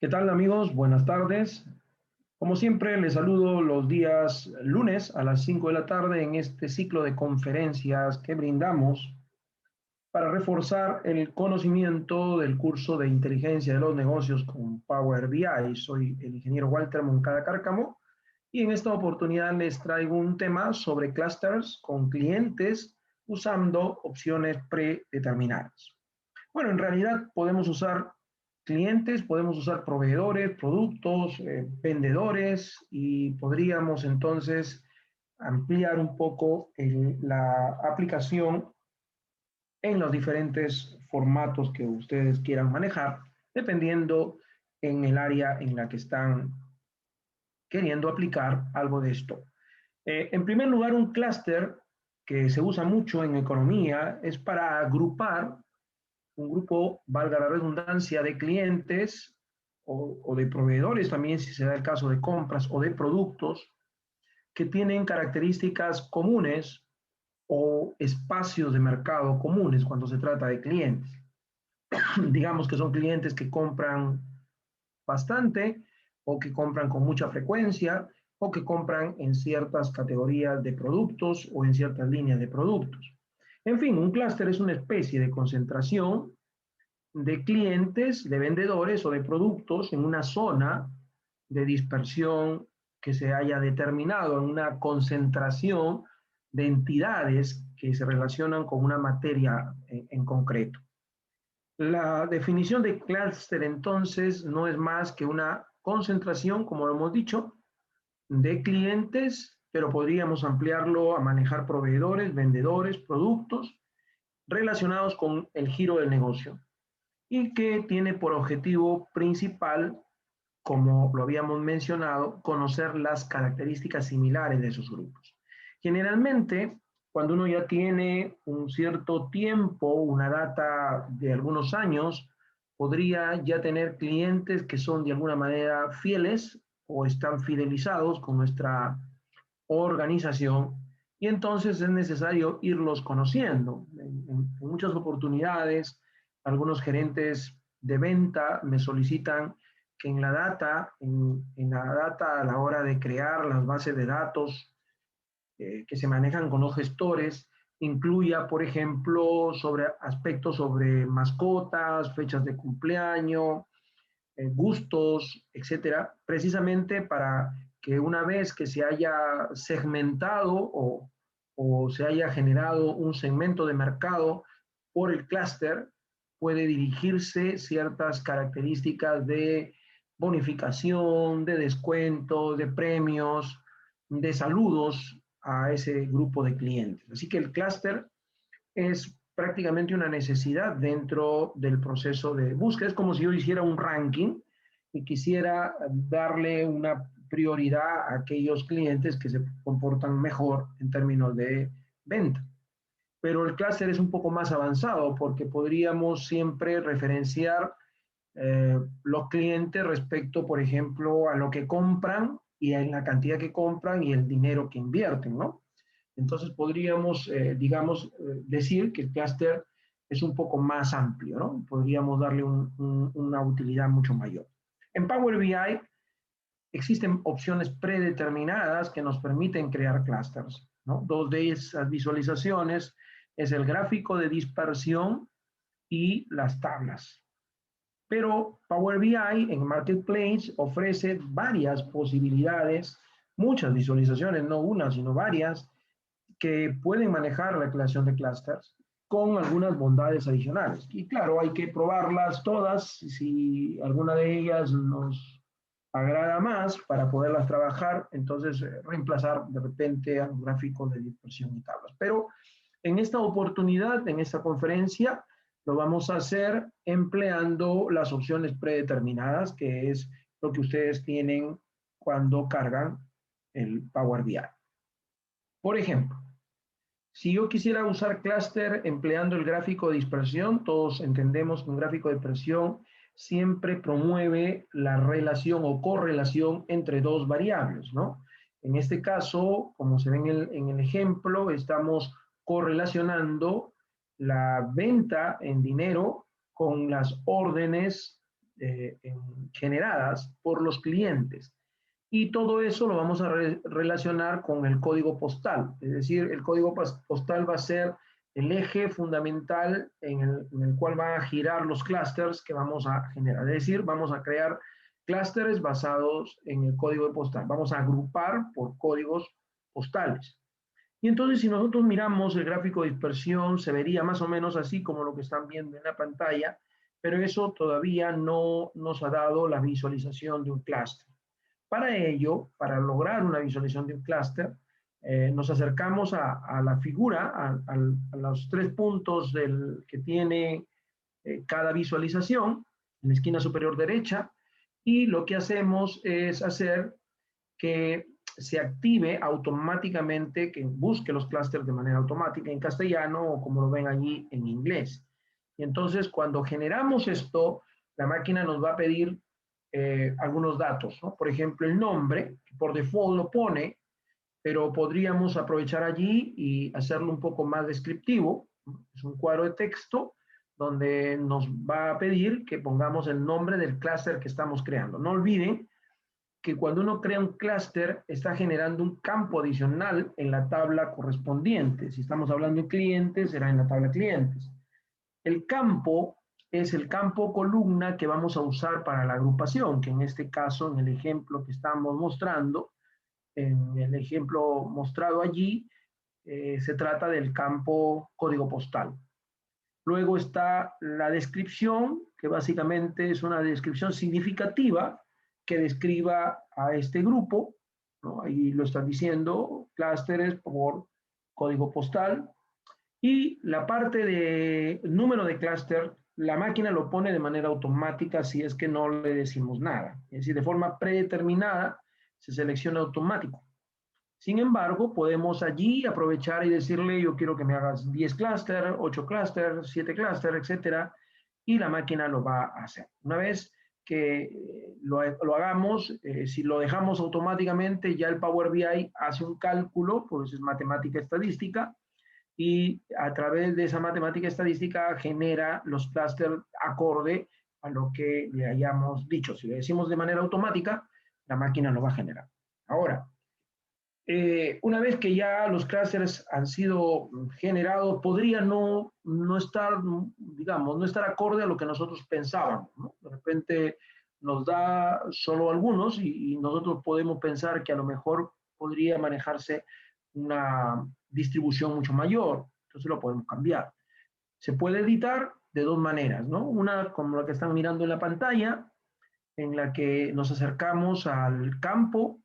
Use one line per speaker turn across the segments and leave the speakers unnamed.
¿Qué tal amigos? Buenas tardes. Como siempre, les saludo los días lunes a las 5 de la tarde en este ciclo de conferencias que brindamos para reforzar el conocimiento del curso de inteligencia de los negocios con Power BI. Soy el ingeniero Walter Moncada Cárcamo y en esta oportunidad les traigo un tema sobre clusters con clientes usando opciones predeterminadas. Bueno, en realidad podemos usar clientes, podemos usar proveedores, productos, vendedores y podríamos entonces ampliar un poco la aplicación en los diferentes formatos que ustedes quieran manejar, dependiendo en el área en la que están queriendo aplicar algo de esto. En primer lugar, un clúster que se usa mucho en economía es para agrupar un grupo, valga la redundancia, de clientes o de proveedores también, si se da el caso de compras o de productos, que tienen características comunes o espacios de mercado comunes cuando se trata de clientes. Digamos que son clientes que compran bastante o que compran con mucha frecuencia o que compran en ciertas categorías de productos o en ciertas líneas de productos. En fin, un clúster es una especie de concentración de clientes, de vendedores o de productos en una zona de dispersión que se haya determinado, en una concentración de entidades que se relacionan con una materia en concreto. La definición de clúster entonces no es más que una concentración, como lo hemos dicho, de clientes, pero podríamos ampliarlo a manejar proveedores, vendedores, productos relacionados con el giro del negocio y que tiene por objetivo principal, como lo habíamos mencionado, conocer las características similares de esos grupos. Generalmente, cuando uno ya tiene un cierto tiempo, una data de algunos años, podría ya tener clientes que son de alguna manera fieles o están fidelizados con nuestra organización y entonces es necesario irlos conociendo. En muchas oportunidades, algunos gerentes de venta me solicitan que en la data a la hora de crear las bases de datos que se manejan con los gestores, incluya, por ejemplo, sobre aspectos sobre mascotas, fechas de cumpleaños, gustos, etcétera, precisamente para que una vez que se haya segmentado o se haya generado un segmento de mercado por el clúster, puede dirigirse ciertas características de bonificación, de descuento, de premios, de saludos a ese grupo de clientes. Así que el clúster es prácticamente una necesidad dentro del proceso de búsqueda. Es como si yo hiciera un ranking y quisiera darle una prioridad a aquellos clientes que se comportan mejor en términos de venta. Pero el clúster es un poco más avanzado porque podríamos siempre referenciar los clientes respecto, por ejemplo, a lo que compran y en la cantidad que compran y el dinero que invierten, ¿no? Entonces podríamos, digamos, decir que el clúster es un poco más amplio, ¿no? Podríamos darle una utilidad mucho mayor. En Power BI existen opciones predeterminadas que nos permiten crear clústeres, ¿no? Dos de esas visualizaciones es el gráfico de dispersión y las tablas. Pero Power BI en Marketplace ofrece varias posibilidades, muchas visualizaciones, no una, sino varias, que pueden manejar la creación de clusters con algunas bondades adicionales. Y claro, hay que probarlas todas, si alguna de ellas nos agrada más para poderlas trabajar, entonces reemplazar de repente a un gráfico de dispersión y tablas. Pero en esta oportunidad, en esta conferencia, lo vamos a hacer empleando las opciones predeterminadas, que es lo que ustedes tienen cuando cargan el Power BI. Por ejemplo, si yo quisiera usar clúster empleando el gráfico de dispersión, todos entendemos que un gráfico de dispersión siempre promueve la relación o correlación entre dos variables, ¿no? En este caso, como se ve en el ejemplo, estamos correlacionando la venta en dinero con las órdenes generadas por los clientes. Y todo eso lo vamos a relacionar con el código postal. Es decir, el código postal va a ser el eje fundamental en el cual van a girar los clústeres que vamos a generar. Es decir, vamos a crear clústeres basados en el código postal. Vamos a agrupar por códigos postales. Y entonces, si nosotros miramos el gráfico de dispersión, se vería más o menos así como lo que están viendo en la pantalla, pero eso todavía no nos ha dado la visualización de un clúster. Para ello, para lograr una visualización de un clúster, nos acercamos a la figura, a los 3 puntos que tiene cada visualización, en la esquina superior derecha, y lo que hacemos es hacer que se active automáticamente, que busque los clústeres de manera automática en castellano o como lo ven allí en inglés. Y entonces cuando generamos esto, la máquina nos va a pedir algunos datos, ¿no? Por ejemplo, el nombre, que por default lo pone, pero podríamos aprovechar allí y hacerlo un poco más descriptivo. Es un cuadro de texto donde nos va a pedir que pongamos el nombre del clúster que estamos creando. No olviden que cuando uno crea un clúster está generando un campo adicional en la tabla correspondiente. Si estamos hablando de clientes, será en la tabla clientes. El campo es el campo columna que vamos a usar para la agrupación, que en este caso, en el ejemplo que estamos mostrando, en el ejemplo mostrado allí, se trata del campo código postal. Luego está la descripción, que básicamente es una descripción significativa que describa a este grupo, ¿no? Ahí lo están diciendo, clústeres por código postal. Y la parte de número de clúster, la máquina lo pone de manera automática si es que no le decimos nada. Es decir, de forma predeterminada se selecciona automático. Sin embargo, podemos allí aprovechar y decirle, yo quiero que me hagas 10 clústeres, 8 clústeres, 7 clústeres, etcétera, y la máquina lo va a hacer. Una vez que lo hagamos, si lo dejamos automáticamente, ya el Power BI hace un cálculo, pues es matemática estadística, y a través de esa matemática estadística genera los clústeres acorde a lo que le hayamos dicho. Si le decimos de manera automática, la máquina lo va a generar. Ahora, una vez que ya los clústeres han sido generados, podría no estar, digamos, no estar acorde a lo que nosotros pensábamos, ¿no? De repente nos da solo algunos y nosotros podemos pensar que a lo mejor podría manejarse una distribución mucho mayor, entonces lo podemos cambiar. Se puede editar de dos maneras, ¿no? Una como la que están mirando en la pantalla, en la que nos acercamos al campo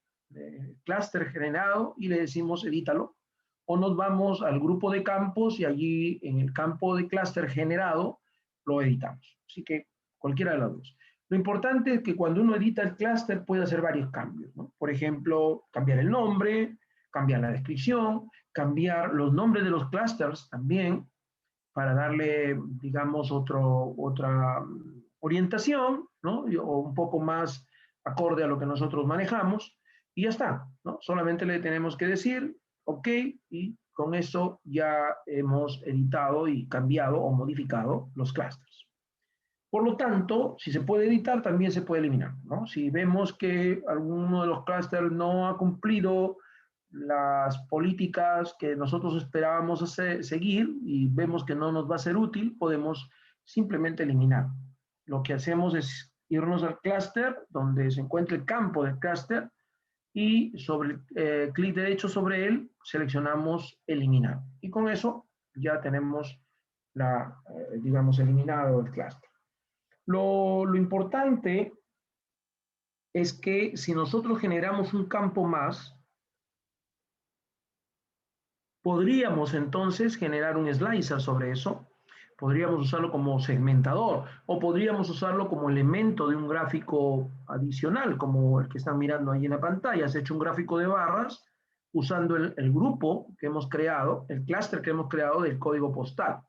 clúster generado y le decimos edítalo, o nos vamos al grupo de campos y allí en el campo de clúster generado lo editamos. Así que cualquiera de las dos. Lo importante es que cuando uno edita el clúster puede hacer varios cambios, ¿no? Por ejemplo, cambiar el nombre, cambiar la descripción, cambiar los nombres de los clústeres también para darle, digamos, otra orientación, ¿no? O un poco más acorde a lo que nosotros manejamos, y ya está, ¿no? Solamente le tenemos que decir, ok, y con eso ya hemos editado y cambiado o modificado los clústeres. Por lo tanto, si se puede editar, también se puede eliminar, ¿no? Si vemos que alguno de los clústeres no ha cumplido las políticas que nosotros esperábamos seguir y vemos que no nos va a ser útil, podemos simplemente eliminar. Lo que hacemos es irnos al clúster donde se encuentra el campo del clúster y sobre clic derecho sobre él seleccionamos eliminar. Y con eso ya tenemos digamos, eliminado el clúster. Lo importante es que si nosotros generamos un campo más, podríamos entonces generar un slicer sobre eso, podríamos usarlo como segmentador o podríamos usarlo como elemento de un gráfico adicional, como el que están mirando ahí en la pantalla. Se ha hecho un gráfico de barras usando el grupo que hemos creado, el clúster que hemos creado del código postal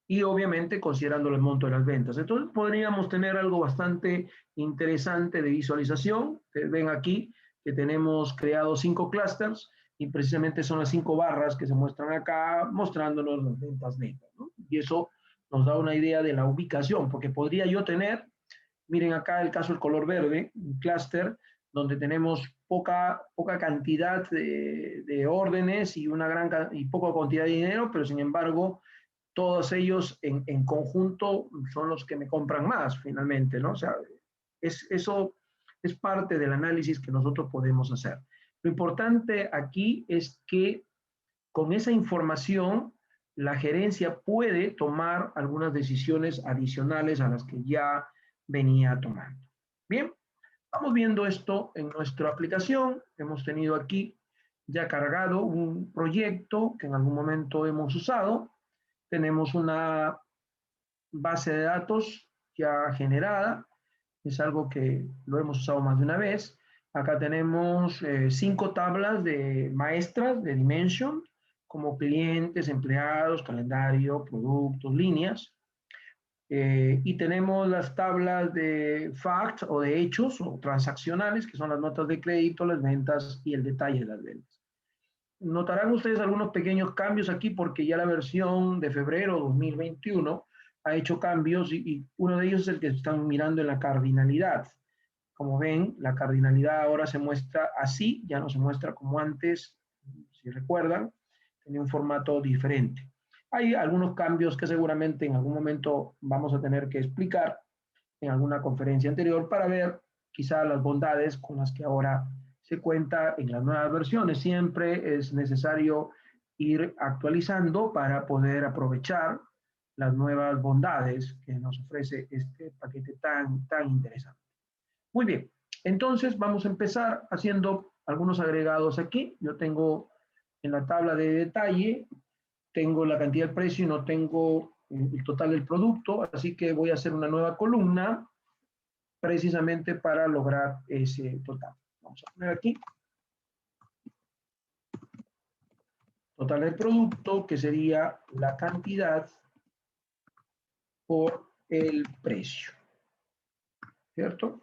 y obviamente considerando el monto de las ventas. Entonces podríamos tener algo bastante interesante de visualización. Ven aquí que tenemos creado 5 clústeres y precisamente son las 5 barras que se muestran acá mostrándonos las ventas netas, ¿no? Y eso nos da una idea de la ubicación, porque podría yo tener Miren acá el caso del color verde, un clúster donde tenemos poca cantidad de órdenes y y poca cantidad de dinero, pero sin embargo, todos ellos en conjunto son los que me compran más finalmente, ¿no? O sea, eso es parte del análisis que nosotros podemos hacer. Lo importante aquí es que con esa información la gerencia puede tomar algunas decisiones adicionales a las que ya venía tomando. Bien, vamos viendo esto en nuestra aplicación. Hemos tenido aquí ya cargado un proyecto que en algún momento hemos usado. Tenemos una base de datos ya generada. Es algo que lo hemos usado más de una vez. Acá tenemos 5 tablas de maestras de Dimension, como clientes, empleados, calendario, productos, líneas. Y tenemos las tablas de fact o de hechos o transaccionales, que son las notas de crédito, las ventas y el detalle de las ventas. Notarán ustedes algunos pequeños cambios aquí porque ya la versión de febrero 2021 ha hecho cambios y uno de ellos es el que están mirando en la cardinalidad. Como ven, la cardinalidad ahora se muestra así, ya no se muestra como antes, si recuerdan, tenía un formato diferente. Hay algunos cambios que seguramente en algún momento vamos a tener que explicar en alguna conferencia anterior para ver quizá las bondades con las que ahora se cuenta en las nuevas versiones. Siempre es necesario ir actualizando para poder aprovechar las nuevas bondades que nos ofrece este paquete tan interesante. Muy bien, entonces vamos a empezar haciendo algunos agregados aquí. Yo tengo en la tabla de detalle, tengo la cantidad del precio y no tengo el total del producto, así que voy a hacer una nueva columna precisamente para lograr ese total. Vamos a poner aquí total del producto, que sería la cantidad por el precio, ¿cierto?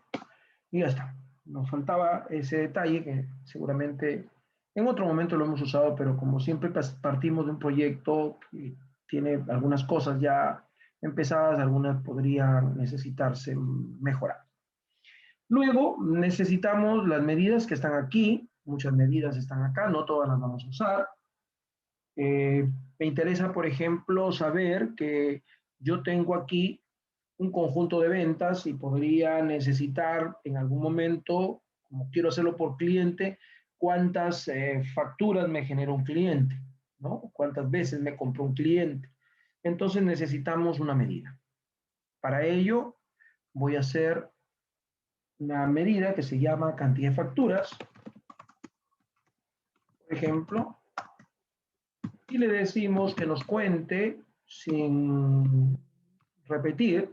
Y ya está. Nos faltaba ese detalle que seguramente en otro momento lo hemos usado, pero como siempre partimos de un proyecto que tiene algunas cosas ya empezadas, algunas podrían necesitarse mejorar. Luego necesitamos las medidas que están aquí, muchas medidas están acá, no todas las vamos a usar. Me interesa, por ejemplo, saber que yo tengo aquí un conjunto de ventas y podría necesitar en algún momento, como quiero hacerlo por cliente, cuántas facturas me genera un cliente, ¿no? Cuántas veces me compró un cliente. Entonces necesitamos una medida. Para ello voy a hacer una medida que se llama cantidad de facturas, por ejemplo, y le decimos que nos cuente sin repetir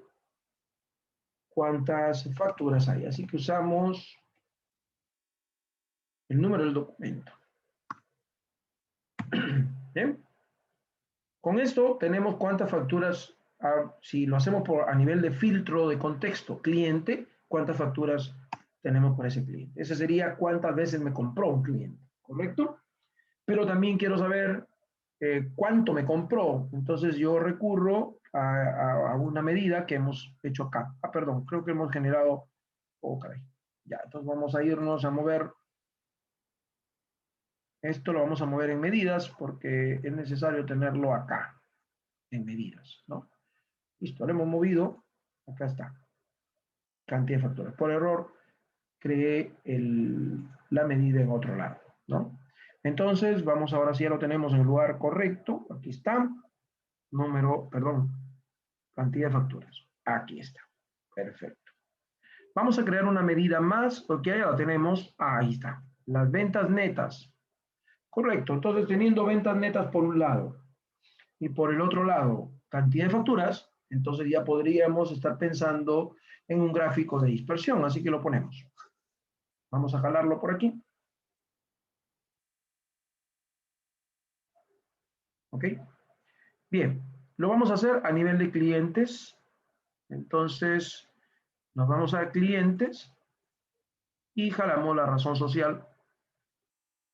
cuántas facturas hay. Así que usamos el número del documento. ¿Bien? Con esto tenemos cuántas facturas, si lo hacemos a nivel de filtro de contexto, cliente, cuántas facturas tenemos por ese cliente. Ese sería cuántas veces me compró un cliente, ¿correcto? Pero también quiero saber cuánto me compró. Entonces yo recurro a una medida que hemos hecho acá. Perdón, creo que hemos generado... Ok, ya, entonces vamos a irnos a mover. Esto lo vamos a mover en medidas porque es necesario tenerlo acá, en medidas, ¿no? Listo, lo hemos movido. Acá está. Cantidad de factores. Por error, creé la medida en otro lado, ¿no? Entonces, vamos ahora sí ya lo tenemos en el lugar correcto. Aquí está. Perdón, cantidad de facturas. Aquí está. Perfecto. Vamos a crear una medida más porque ya la tenemos. Ahí está. Las ventas netas. Correcto. Entonces, teniendo ventas netas por un lado y por el otro lado, cantidad de facturas, entonces ya podríamos estar pensando en un gráfico de dispersión. Así que lo ponemos. Vamos a jalarlo por aquí. ¿Ok? Bien, lo vamos a hacer a nivel de clientes. Entonces, nos vamos a clientes y jalamos la razón social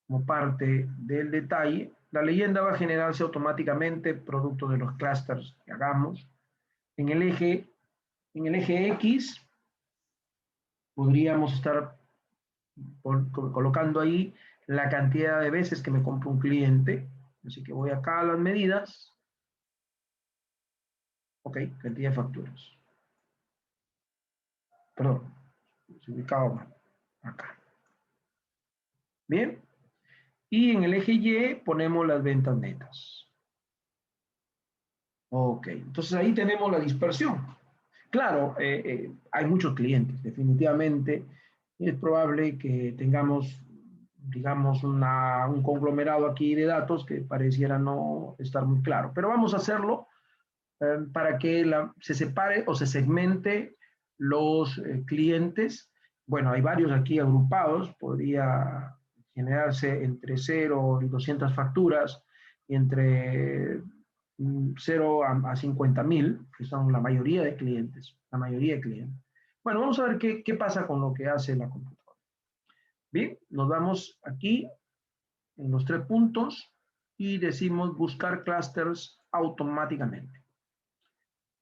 como parte del detalle. La leyenda va a generarse automáticamente producto de los clusters que hagamos. En el eje X podríamos estar colocando ahí la cantidad de veces que me compró un cliente. Así que voy acá a las medidas. Ok, cantidad de facturas. Perdón, se ubicaba mal. Acá. Bien. Y en el eje Y ponemos las ventas netas. Ok, entonces ahí tenemos la dispersión. Claro, hay muchos clientes, definitivamente. Es probable que tengamos, digamos, un conglomerado aquí de datos que pareciera no estar muy claro. Pero vamos a hacerlo para que se separe o se segmente los clientes. Bueno, hay varios aquí agrupados, podría generarse entre 0 y 200 facturas, y entre 0 a 50.000, que son la mayoría de clientes, la mayoría de clientes. Bueno, vamos a ver qué pasa con lo que hace la computadora. Bien, nos vamos aquí en los 3 puntos y decimos buscar clusters automáticamente.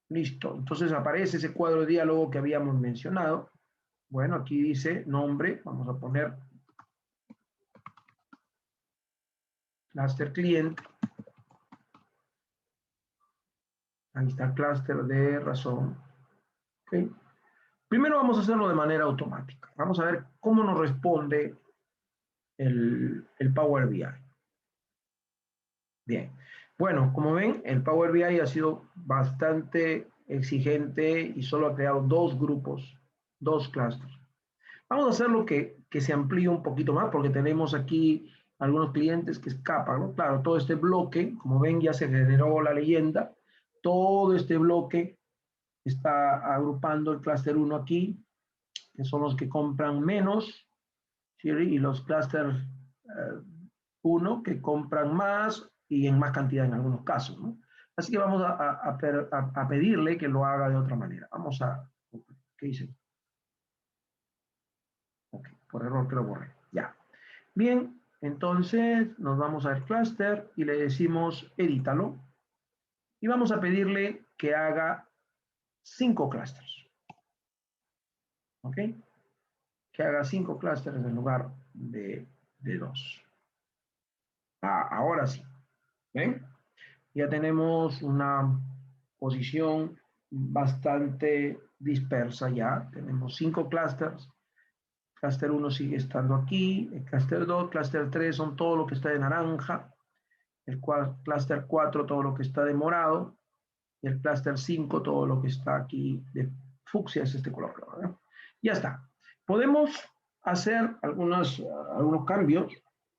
Listo, entonces aparece ese cuadro de diálogo que habíamos mencionado. Bueno, aquí dice nombre, vamos a poner cluster client. Ahí está el cluster de razón. ¿Okay? Primero vamos a hacerlo de manera automática. Vamos a ver cómo nos responde el Power BI. Bien. Bueno, como ven, el Power BI ha sido bastante exigente y solo ha creado 2 grupos, 2 clusters. Vamos a hacerlo que se amplíe un poquito más porque tenemos aquí algunos clientes que escapan, ¿no? Claro, todo este bloque, como ven, ya se generó la leyenda. Todo este bloque está agrupando el clúster 1 aquí, que son los que compran menos, ¿sí? Y los clúster 1 que compran más y en más cantidad en algunos casos, ¿no? Así que vamos a pedirle que lo haga de otra manera. Vamos a... ¿Qué hice? Ok, por error que lo borré. Ya. Bien, entonces nos vamos al clúster y le decimos edítalo. Y vamos a pedirle que haga 5 clústeres. ¿Ok? Que haga 5 clústeres en lugar de 2. Ah, ahora sí. ¿Ven? Ya tenemos una posición bastante dispersa ya. Tenemos 5 clústeres. Clúster 1 sigue estando aquí. El clúster 2, clúster 3 son todo lo que está de naranja. El clúster 4 todo lo que está de morado. Y el clúster 5 todo lo que está aquí de fucsia es este color, ¿verdad? Ya está. Podemos hacer algunos cambios.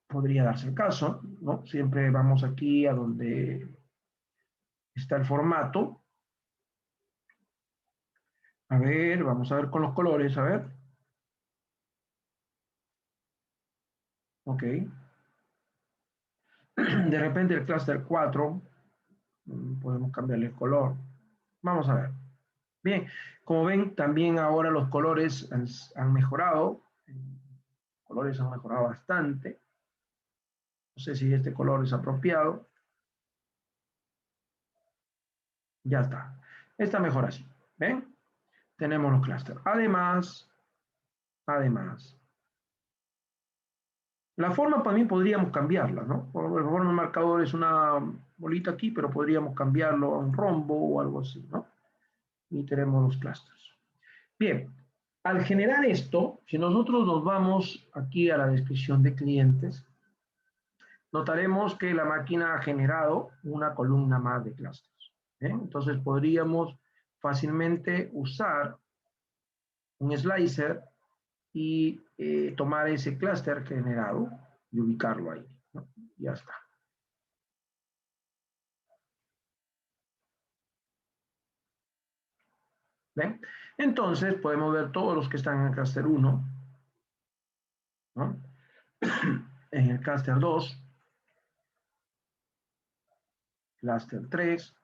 Podría darse el caso, ¿no? Siempre vamos aquí a donde está el formato. A ver, vamos a ver con los colores, a ver. Ok. De repente el clúster 4, podemos cambiarle el color. Vamos a ver. Bien, como ven, también ahora los colores han mejorado. Los colores han mejorado bastante. No sé si este color es apropiado. Ya está. Está mejor así. ¿Ven? Tenemos los clústeres. Además, la forma también podríamos cambiarla, ¿no? Por lo mejor el marcador es una bolita aquí, pero podríamos cambiarlo a un rombo o algo así, ¿no? Y tenemos los clústeres. Bien, al generar esto, si nosotros nos vamos aquí a la descripción de clientes, notaremos que la máquina ha generado una columna más de clústeres. Entonces podríamos fácilmente usar un slicer y tomar ese clúster generado y ubicarlo ahí, ¿no? Ya está. ¿Ven? Entonces podemos ver todos los que están en el clúster 1, ¿no? En el clúster 2, clúster 3,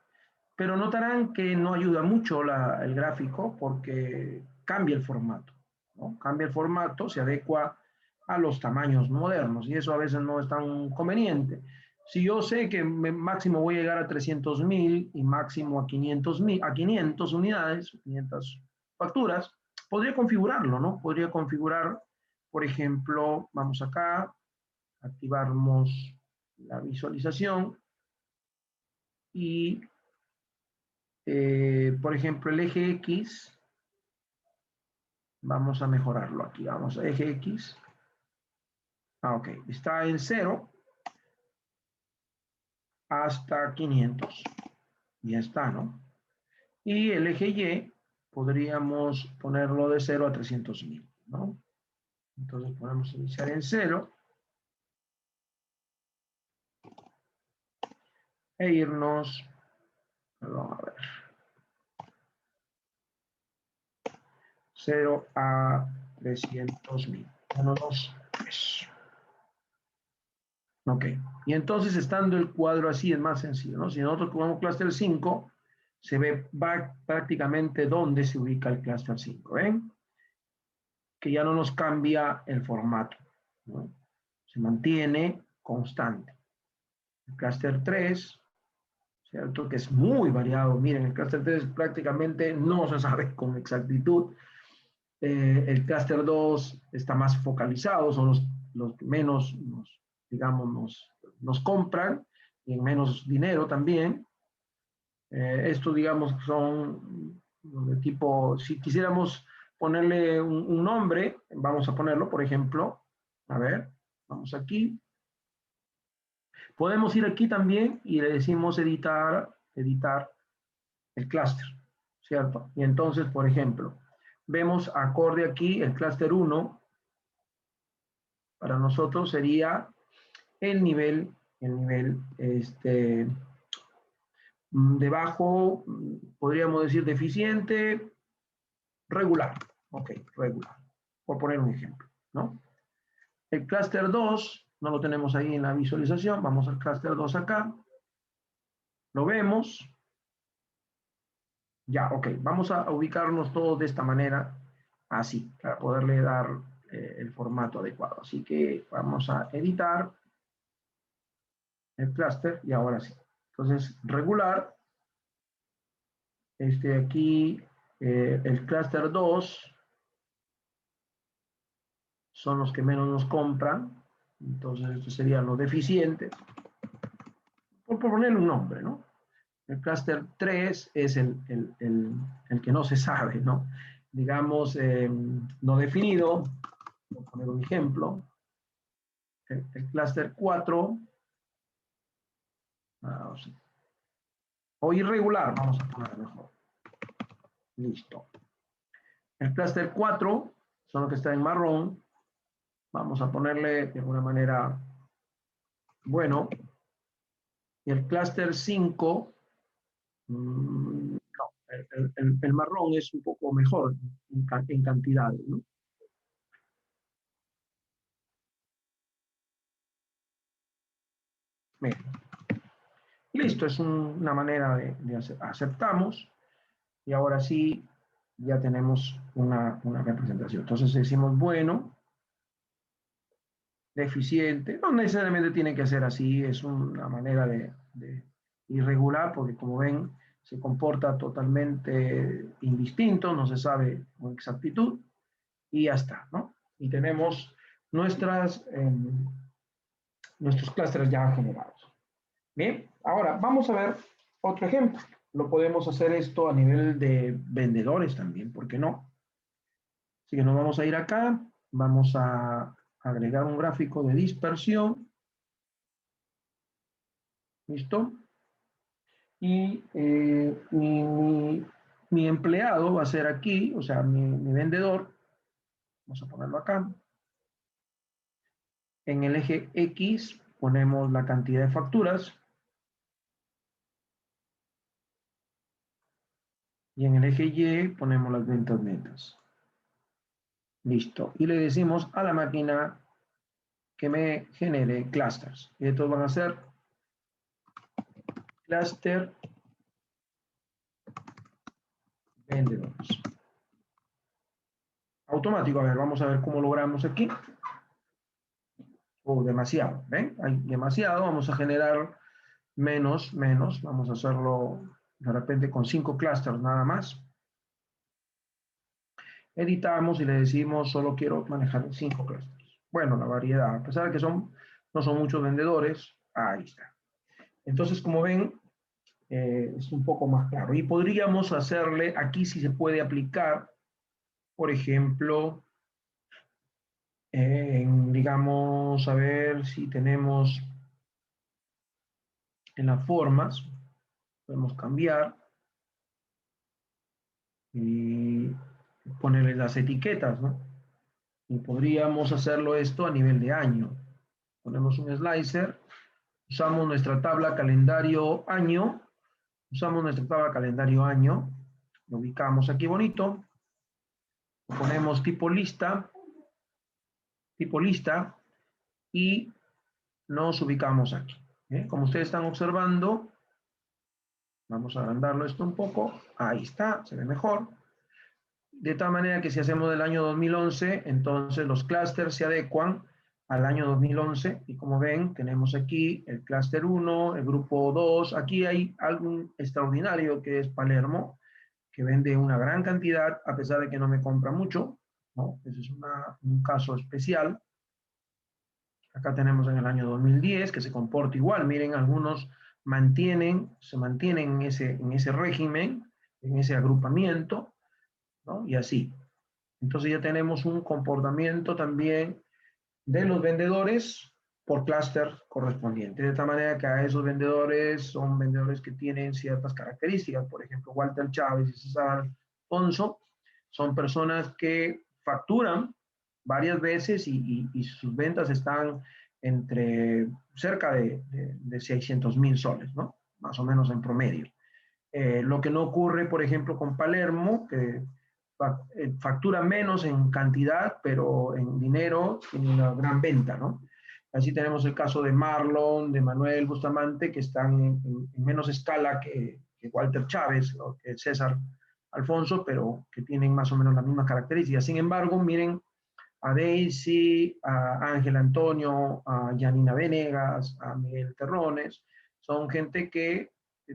pero notarán que no ayuda mucho el gráfico porque cambia el formato, ¿no? Cambia el formato, se adecua a los tamaños modernos y eso a veces no es tan conveniente. Si yo sé que máximo voy a llegar a 300.000 y máximo a 500 unidades, 500 facturas, podría configurarlo, ¿no? Podría configurar, por ejemplo, vamos acá, activamos la visualización y, por ejemplo, el eje X, vamos a mejorarlo aquí, vamos a eje X. Ok, está en 0 hasta 500. Ya está, ¿no? Y el eje Y podríamos ponerlo de 0 a 300.000, ¿no? Entonces podemos iniciar en 0 e irnos, perdón, a ver, 0 a 300.000. 1, 2, 3. Ok, y entonces estando el cuadro así es más sencillo, ¿no? Si nosotros tomamos clúster 5, se ve prácticamente dónde se ubica el clúster 5, ¿ven? Que ya no nos cambia el formato, ¿no? Se mantiene constante. El clúster 3, ¿cierto? Que es muy variado. Miren, el clúster 3 prácticamente no se sabe con exactitud. El clúster 2 está más focalizado, son los que menos, digamos, nos compran y en menos dinero también. Estos, digamos, son de tipo, si quisiéramos ponerle un nombre, vamos a ponerlo, por ejemplo, a ver, vamos aquí. Podemos ir aquí también y le decimos editar el clúster, ¿cierto? Y entonces, por ejemplo, vemos acorde aquí el clúster 1, para nosotros sería el nivel debajo, podríamos decir deficiente, regular. Ok, regular. Por poner un ejemplo, ¿no? El clúster 2, no lo tenemos ahí en la visualización, vamos al clúster 2 acá, lo vemos. Ya, ok, vamos a ubicarnos todos de esta manera, así, para poderle dar el formato adecuado. Así que vamos a editar el clúster y ahora sí. Entonces, regular, aquí, el clúster 2 son los que menos nos compran, entonces esto sería lo deficiente, por ponerle un nombre, ¿no? El clúster 3 es el que no se sabe, ¿no? Digamos, no definido, voy a poner un ejemplo, el clúster 4, o irregular, vamos a poner mejor. Listo. El clúster 4 son los que están en marrón, vamos a ponerle de alguna manera, bueno, y el clúster 5, no, el marrón es un poco mejor en cantidades, ¿no? Bien. Listo, es una manera de hacer. Aceptamos y ahora sí ya tenemos una representación. Entonces decimos, bueno, deficiente, no necesariamente tiene que ser así, es una manera de irregular porque como ven se comporta totalmente indistinto, no se sabe con exactitud y ya está, ¿no? Y tenemos nuestros clústeres ya generados. Bien, ahora vamos a ver otro ejemplo. Lo podemos hacer esto a nivel de vendedores también, ¿por qué no? Así que nos vamos a ir acá, vamos a agregar un gráfico de dispersión. ¿Listo? Y mi empleado va a ser aquí, o sea, mi vendedor, vamos a ponerlo acá. En el eje X ponemos la cantidad de facturas. Y en el eje Y ponemos las ventas netas. Listo. Y le decimos a la máquina que me genere clusters. Y estos van a ser cluster vendedores. Automático. A ver, vamos a ver cómo logramos aquí. Demasiado. ¿Ven? Hay demasiado. Vamos a generar menos. Vamos a hacerlo de repente con 5 clusters nada más. editamos y le decimos solo quiero manejar 5 clusters. Bueno, la variedad, a pesar de que no son muchos vendedores, ahí está. Entonces, como ven, es un poco más claro. Y podríamos hacerle, aquí sí se puede aplicar, por ejemplo, digamos, a ver si tenemos en las formas, podemos cambiar y ponerle las etiquetas, ¿no? Y podríamos hacerlo esto a nivel de año. Ponemos un slicer, usamos nuestra tabla calendario año, lo ubicamos aquí bonito, lo ponemos tipo lista, y nos ubicamos aquí. Como ustedes están observando, vamos a agrandarlo esto un poco, ahí está, se ve mejor. De tal manera que si hacemos del año 2011, entonces los clústeres se adecuan al año 2011 y como ven, tenemos aquí el clúster 1, el grupo 2, aquí hay algo extraordinario que es Palermo, que vende una gran cantidad a pesar de que no me compra mucho, ¿no? Ese es un caso especial. Acá tenemos en el año 2010 que se comporta igual. Miren, algunos se mantienen en ese régimen, en ese agrupamiento, ¿no? Y así. Entonces ya tenemos un comportamiento también de los vendedores por clúster correspondiente. De tal manera que a esos vendedores son vendedores que tienen ciertas características. Por ejemplo, Walter Chávez y César Alfonso son personas que facturan varias veces y sus ventas están entre cerca de 600.000 soles, ¿no? Más o menos en promedio. Lo que no ocurre, por ejemplo, con Palermo, que factura menos en cantidad, pero en dinero tiene una gran venta, ¿no? Así tenemos el caso de Marlon, de Manuel Bustamante, que están en menos escala que Walter Chávez o que César Alfonso, pero que tienen más o menos las mismas características. Sin embargo, miren a Daisy, a Ángel Antonio, a Janina Venegas, a Miguel Terrones, son gente que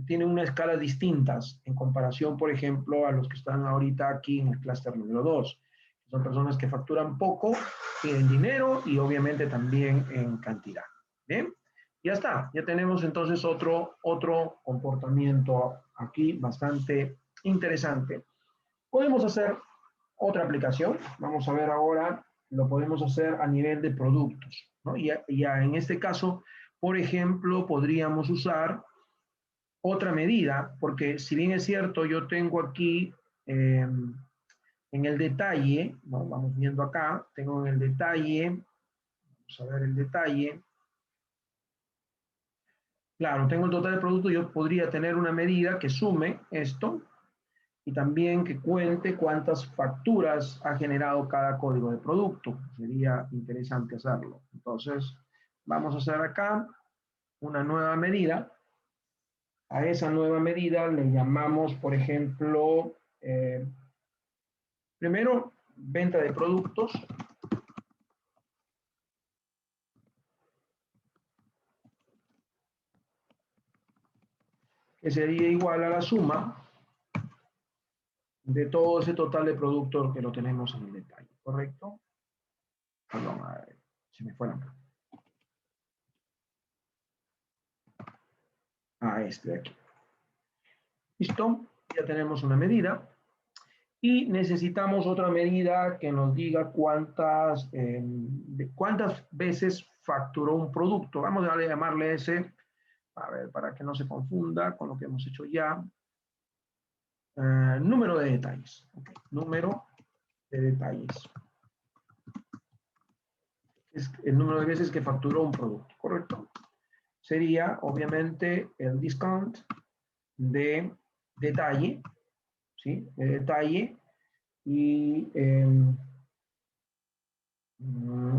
tienen unas escalas distintas en comparación, por ejemplo, a los que están ahorita aquí en el clúster número 2. Son personas que facturan poco, tienen dinero y obviamente también en cantidad. ¿Bien? Ya está, ya tenemos entonces otro comportamiento aquí bastante interesante. Podemos hacer otra aplicación. Vamos a ver ahora, lo podemos hacer a nivel de productos, ¿no? Ya en este caso, por ejemplo, podríamos usar otra medida, porque si bien es cierto, yo tengo aquí en el detalle, ¿no? Vamos viendo acá, tengo en el detalle, vamos a ver el detalle, claro, tengo el total de producto, yo podría tener una medida que sume esto, y también que cuente cuántas facturas ha generado cada código de producto. Sería interesante hacerlo. Entonces, vamos a hacer acá una nueva medida. A esa nueva medida le llamamos, por ejemplo, primero, venta de productos. Que sería igual a la suma de todo ese total de productos que lo tenemos en el detalle, ¿correcto? Perdón, a ver, se me fue la mano. A este de aquí. ¿Listo? Ya tenemos una medida. Y necesitamos otra medida que nos diga cuántas veces facturó un producto. Vamos a llamarle ese, a ver, para que no se confunda con lo que hemos hecho ya. Número de detalles. Okay. Número de detalles. Es el número de veces que facturó un producto, ¿correcto? Sería, obviamente, el discount de detalle, ¿sí? De detalle y...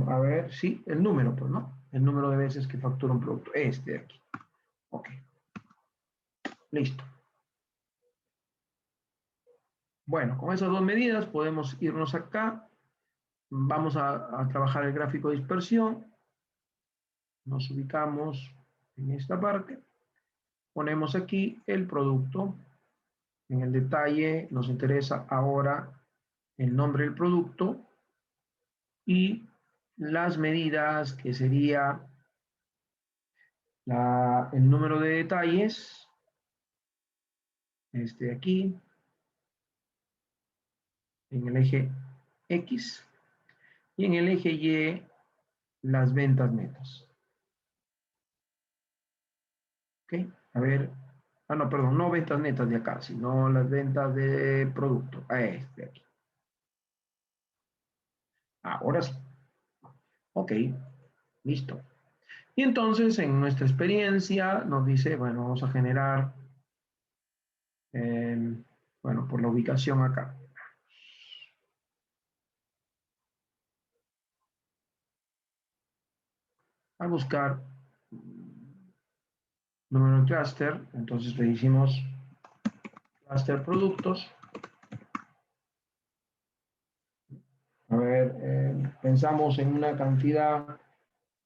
a ver, sí, el número, pues, ¿no? El número de veces que factura un producto. Este de aquí. Ok. Listo. Bueno, con esas dos medidas podemos irnos acá. Vamos a trabajar el gráfico de dispersión. Nos ubicamos en esta parte. Ponemos aquí el producto. En el detalle nos interesa ahora el nombre del producto y las medidas, que sería el número de detalles, aquí, en el eje X, y en el eje Y, las ventas netas. ¿Ok? A ver, no, perdón, no ventas netas de acá, sino las ventas de producto, a aquí. Ahora sí. Ok, listo. Y entonces en nuestra experiencia nos dice, bueno, vamos a generar, bueno, por la ubicación acá. A buscar número de clúster, entonces le decimos clúster productos. A ver, pensamos en una cantidad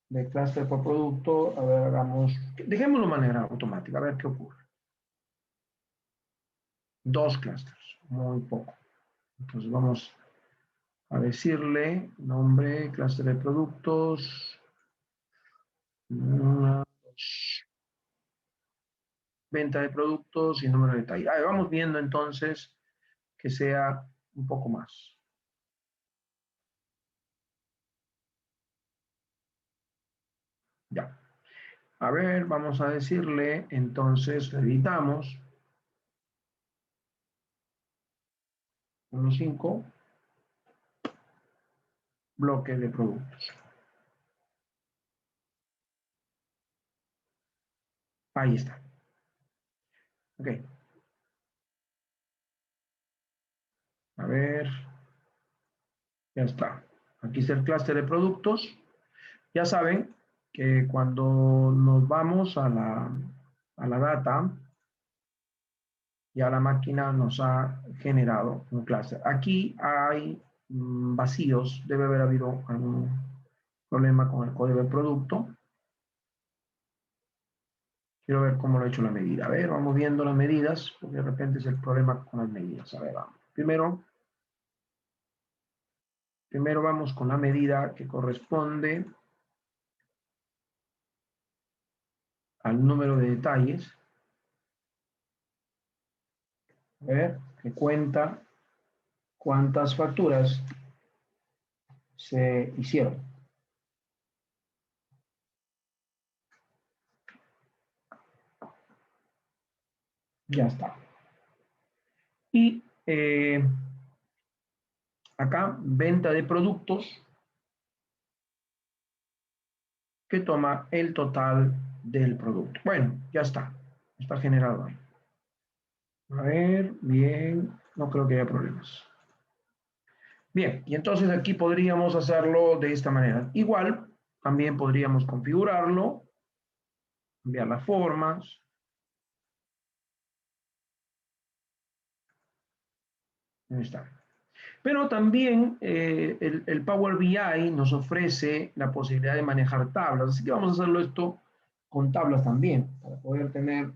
de clúster por producto. A ver, hagamos, dejémoslo de manera automática, a ver qué ocurre. 2 clústeres, muy poco. Entonces vamos a decirle nombre, clúster de productos, una, dos, venta de productos y número de detalle. Vamos viendo entonces que sea un poco más. Ya. A ver, vamos a decirle, entonces editamos 5 bloques de productos. Ahí está. Ok. A ver, ya está. Aquí está el clúster de productos. Ya saben que cuando nos vamos a la data, ya la máquina nos ha generado un clúster. Aquí hay vacíos, debe haber habido algún problema con el código del producto. Quiero ver cómo lo ha hecho la medida. A ver, vamos viendo las medidas, porque de repente es el problema con las medidas. A ver, vamos. Primero vamos con la medida que corresponde al número de detalles. A ver, que cuenta cuántas facturas se hicieron. Ya está. Y acá, venta de productos, que toma el total del producto. Bueno, ya está. Está generado ahí. A ver, bien. No creo que haya problemas. Bien, y entonces aquí podríamos hacerlo de esta manera. Igual, también podríamos configurarlo, cambiar las formas. Ahí está. Pero también el Power BI nos ofrece la posibilidad de manejar tablas, así que vamos a hacerlo esto con tablas también, para poder tener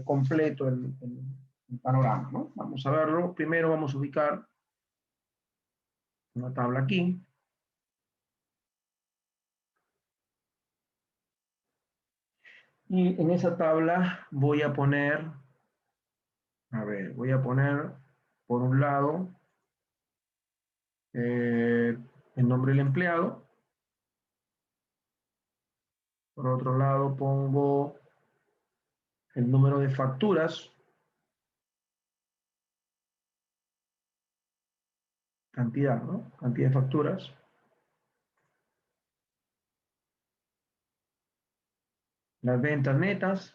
completo el panorama, ¿no? Vamos a verlo. Primero vamos a ubicar una tabla aquí. Y en esa tabla voy a poner, voy a poner por un lado el nombre del empleado, por otro lado pongo el número de facturas, cantidad, ¿no? Cantidad de facturas. Las ventas netas,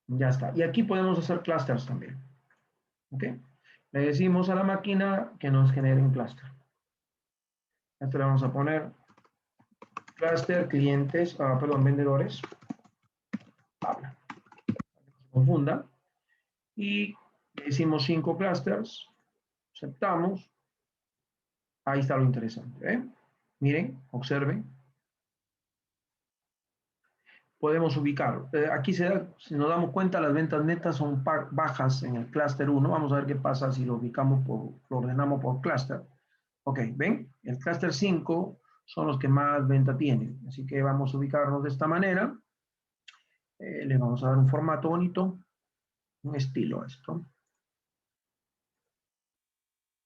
ya está. Y aquí podemos hacer clusters también. ¿Ok? Le decimos a la máquina que nos genere un cluster. Esto le vamos a poner cluster clientes, perdón, vendedores. Tabla. No se confunda. Y le decimos 5 clusters. Aceptamos. Ahí está lo interesante. Miren, observen. podemos ubicar. Aquí si nos damos cuenta, las ventas netas son bajas en el clúster 1. Vamos a ver qué pasa si lo ubicamos lo ordenamos por clúster. Ok, ¿ven? El clúster 5 son los que más venta tienen. Así que vamos a ubicarnos de esta manera. Le vamos a dar un formato bonito, un estilo a esto.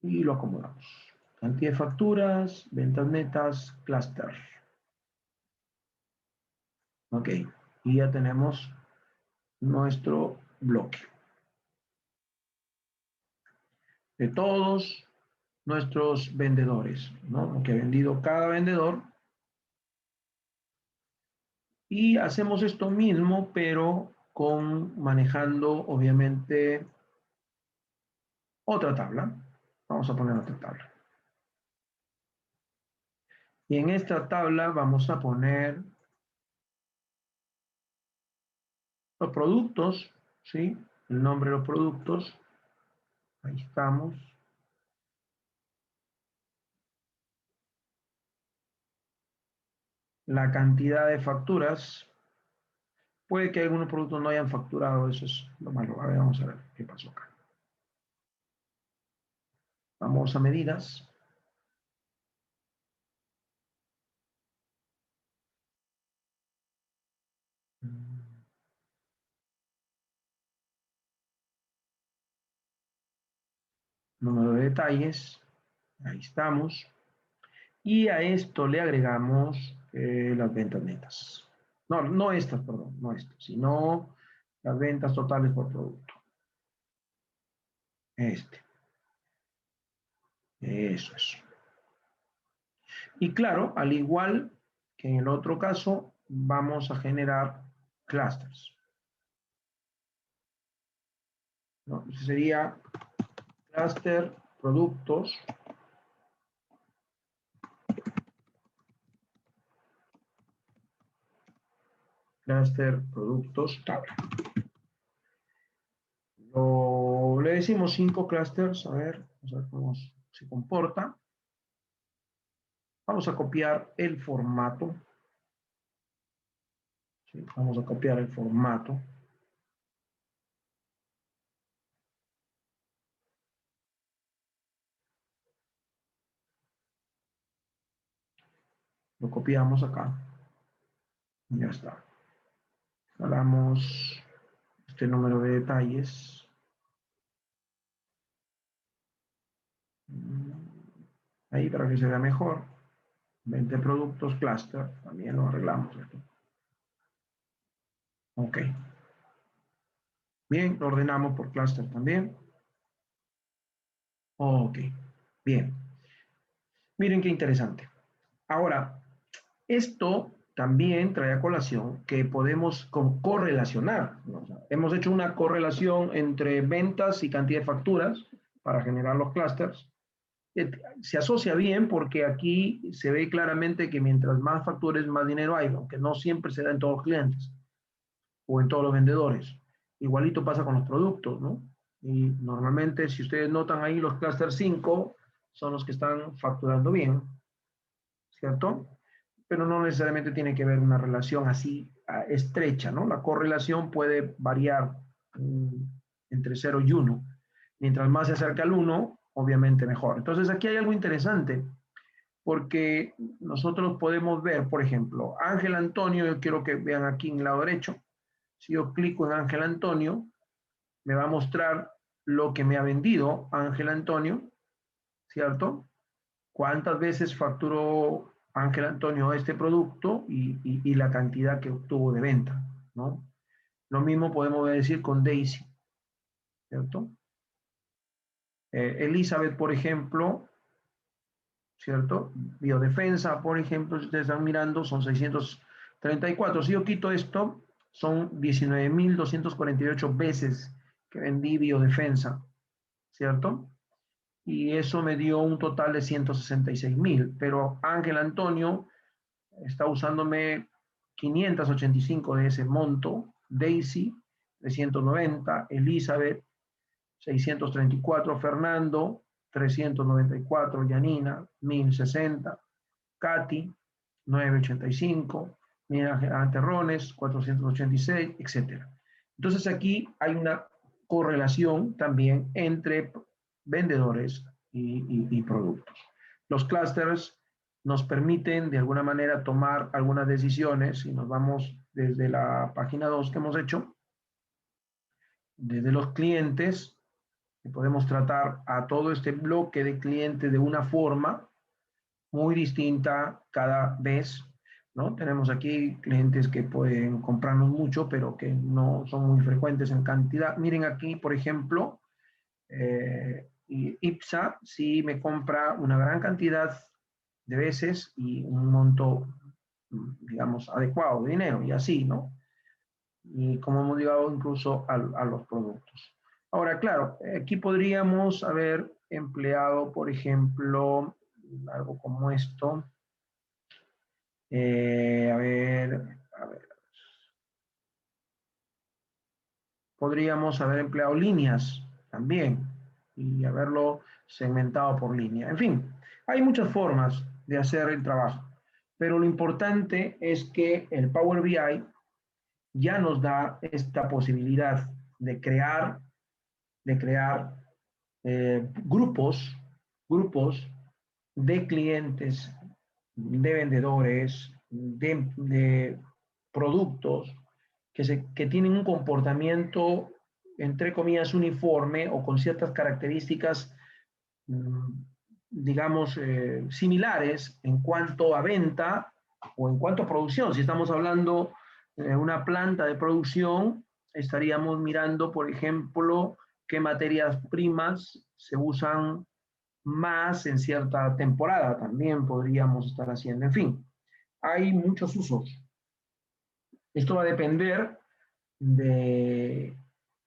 Y lo acomodamos. Cantidad de facturas, ventas netas, clúster. Ok, y ya tenemos nuestro bloque. De todos nuestros vendedores, ¿no? Lo que ha vendido cada vendedor. Y hacemos esto mismo, pero manejando, obviamente, otra tabla. Vamos a poner otra tabla. Y en esta tabla vamos a poner los productos, ¿sí? El nombre de los productos. Ahí estamos. La cantidad de facturas. Puede que algunos productos no hayan facturado, eso es lo malo. A ver, vamos a ver qué pasó acá. Vamos a medidas. Número de detalles. Ahí estamos. Y a esto le agregamos las ventas netas. No, no estas, perdón, no estas, sino las ventas totales por producto. Este. Eso es. Y claro, al igual que en el otro caso, vamos a generar clusters, ¿no? Sería cluster productos. Cluster productos tabla. Le decimos 5 clusters, a ver cómo se comporta. Vamos a copiar el formato. ¿Sí? Vamos a copiar el formato. Lo copiamos acá. Y ya está. Jalamos este número de detalles. Ahí para que se vea mejor. 20 productos, cluster. También lo arreglamos aquí. Ok. Bien, lo ordenamos por cluster también. Ok. Bien. Miren qué interesante. Ahora, esto también trae a colación que podemos correlacionar, ¿no? O sea, hemos hecho una correlación entre ventas y cantidad de facturas para generar los clusters. Se asocia bien porque aquí se ve claramente que mientras más factures, más dinero hay, aunque no siempre se da en todos los clientes o en todos los vendedores. Igualito pasa con los productos, ¿no? Y normalmente, si ustedes notan ahí, los clusters 5 son los que están facturando bien, ¿cierto? Pero no necesariamente tiene que ver una relación así estrecha, ¿no? La correlación puede variar entre 0 y 1. Mientras más se acerca al 1, obviamente mejor. Entonces aquí hay algo interesante, porque nosotros podemos ver, por ejemplo, Ángel Antonio, yo quiero que vean aquí en el lado derecho, si yo clico en Ángel Antonio, me va a mostrar lo que me ha vendido Ángel Antonio, ¿cierto? Cuántas veces facturó Ángel Antonio este producto y la cantidad que obtuvo de venta, ¿no? Lo mismo podemos decir con Daisy, ¿cierto? Elizabeth, por ejemplo, ¿cierto? Biodefensa, por ejemplo, si ustedes están mirando, son 634. Si yo quito esto, son 19.248 veces que vendí biodefensa, ¿cierto? Y eso me dio un total de 166.000, pero Ángel Antonio está usándome 585 de ese monto, Daisy 390, Elizabeth 634, Fernando 394, Yanina 1060, Katy 985, Mira, terrones, 486, etcétera. Entonces aquí hay una correlación también entre vendedores y productos. Los clústeres nos permiten de alguna manera tomar algunas decisiones y nos vamos desde la página 2 que hemos hecho, desde los clientes, que podemos tratar a todo este bloque de clientes de una forma muy distinta cada vez, ¿no? Tenemos aquí clientes que pueden comprarnos mucho, pero que no son muy frecuentes en cantidad. Miren aquí, por ejemplo, IPSA sí me compra una gran cantidad de veces y un monto, digamos, adecuado de dinero, y así, ¿no? Y como hemos llegado incluso a los productos. Ahora, claro, aquí podríamos haber empleado, por ejemplo, algo como esto. A ver, podríamos haber empleado líneas también y haberlo segmentado por línea. En fin, hay muchas formas de hacer el trabajo, pero lo importante es que el Power BI ya nos da esta posibilidad de crear grupos de clientes, de vendedores, de productos que tienen un comportamiento, entre comillas, uniforme o con ciertas características, digamos, similares en cuanto a venta o en cuanto a producción. Si estamos hablando de una planta de producción, estaríamos mirando, por ejemplo, qué materias primas se usan más en cierta temporada. También podríamos estar haciendo. En fin, hay muchos usos. Esto va a depender de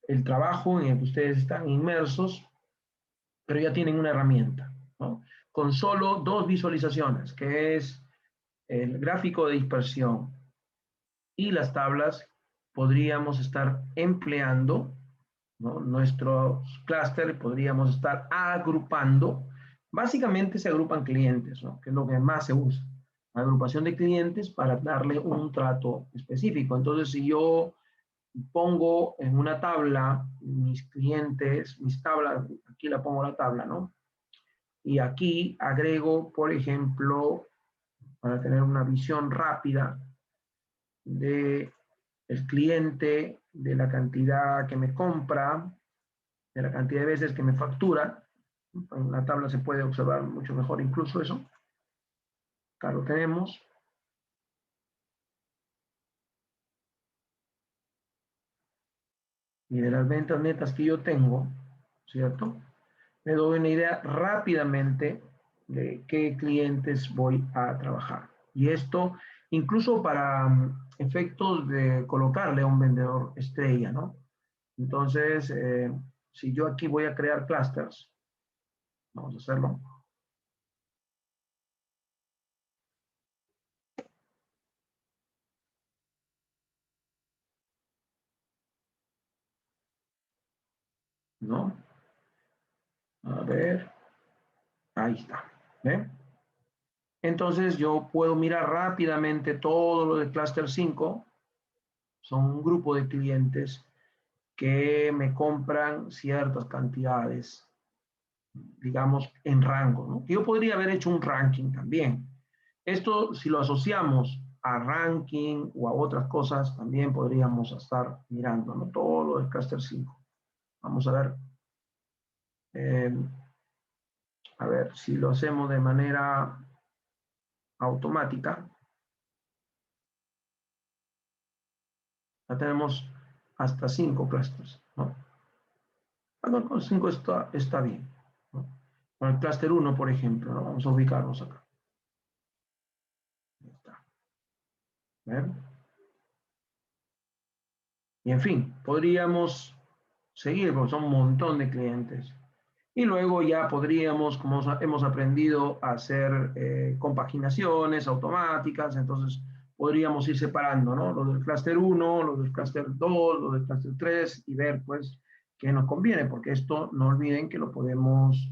el trabajo en el que ustedes están inmersos, pero ya tienen una herramienta, ¿no? Con solo dos visualizaciones, que es el gráfico de dispersión y las tablas, podríamos estar empleando, ¿no?, nuestros clústeres, podríamos estar agrupando. Básicamente se agrupan clientes, ¿no?, que es lo que más se usa. Agrupación de clientes para darle un trato específico. Entonces, si yo pongo en una tabla mis clientes, mis tablas, aquí la pongo la tabla, ¿no? Y aquí agrego, por ejemplo, para tener una visión rápida de el cliente, de la cantidad que me compra, de la cantidad de veces que me factura. En la tabla se puede observar mucho mejor incluso eso. Acá lo tenemos. Y de las ventas netas que yo tengo, ¿cierto?, me doy una idea rápidamente de qué clientes voy a trabajar. Y esto incluso para efectos de colocarle a un vendedor estrella, ¿no? Entonces, si yo aquí voy a crear clusters, vamos a hacerlo. ¿No? A ver, ahí está. ¿Ve? Entonces yo puedo mirar rápidamente todo lo de Cluster 5. Son un grupo de clientes que me compran ciertas cantidades, digamos, en rango, ¿no? Yo podría haber hecho un ranking también. Esto, si lo asociamos a ranking o a otras cosas, también podríamos estar mirando, ¿no?, todo lo del Cluster 5. Vamos eh, a ver si lo hacemos de manera automática. Ya tenemos hasta 5 clusters, ¿no? Bueno, con 5 está bien, ¿no? Con el cluster 1, por ejemplo, ¿no? Vamos a ubicarnos acá. Ahí está. ¿Ven? Y en fin, podríamos seguir, porque son un montón de clientes. Y luego ya podríamos, como hemos aprendido, a hacer compaginaciones automáticas. Entonces podríamos ir separando, ¿no?, los del clúster 1, los del clúster 2, los del clúster 3 y ver pues qué nos conviene, porque esto no olviden que lo podemos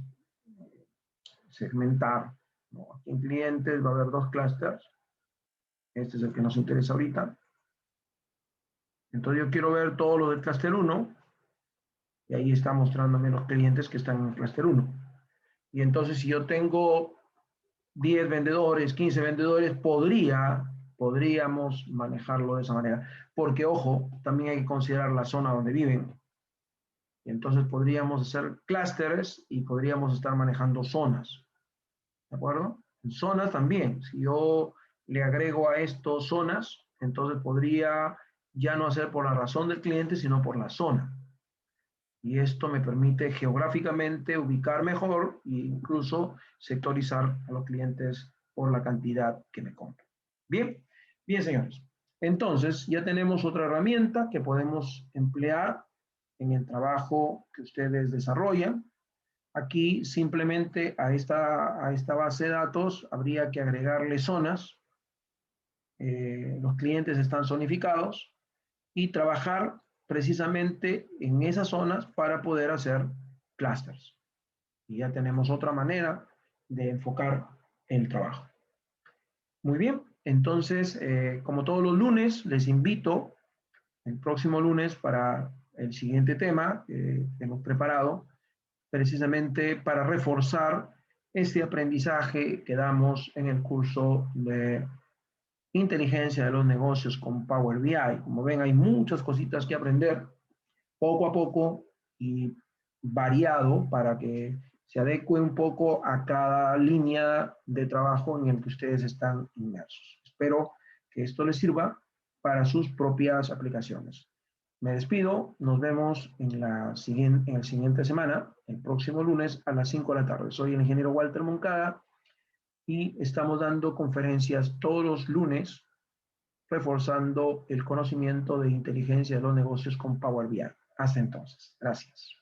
segmentar, ¿no? Aquí en clientes va a haber 2 clústeres Este es el que nos interesa ahorita. Entonces yo quiero ver todo lo del clúster 1 y ahí está mostrándome los clientes que están en el clúster 1. Y entonces si yo tengo 10 vendedores, 15 vendedores, podríamos manejarlo de esa manera. Porque, ojo, también hay que considerar la zona donde viven. Y entonces podríamos hacer clústeres y podríamos estar manejando zonas. ¿De acuerdo? En zonas también. Si yo le agrego a esto zonas, entonces podría ya no hacer por la razón del cliente, sino por la zona. Y esto me permite geográficamente ubicar mejor e incluso sectorizar a los clientes por la cantidad que me compran. Bien, bien, señores. Entonces, ya tenemos otra herramienta que podemos emplear en el trabajo que ustedes desarrollan. Aquí simplemente a esta base de datos habría que agregarle zonas. Los clientes están zonificados y trabajar precisamente en esas zonas para poder hacer clusters. Y ya tenemos otra manera de enfocar el trabajo. Muy bien, entonces, como todos los lunes, les invito el próximo lunes para el siguiente tema que hemos preparado, precisamente para reforzar este aprendizaje que damos en el curso de inteligencia de los negocios con Power BI. Como ven, hay muchas cositas que aprender poco a poco y variado para que se adecue un poco a cada línea de trabajo en el que ustedes están inmersos. Espero que esto les sirva para sus propias aplicaciones. Me despido, nos vemos en el siguiente semana, el próximo lunes a las 5 de la tarde. Soy el ingeniero Walter Moncada y estamos dando conferencias todos los lunes reforzando el conocimiento de inteligencia de los negocios con Power BI. Hasta entonces. Gracias.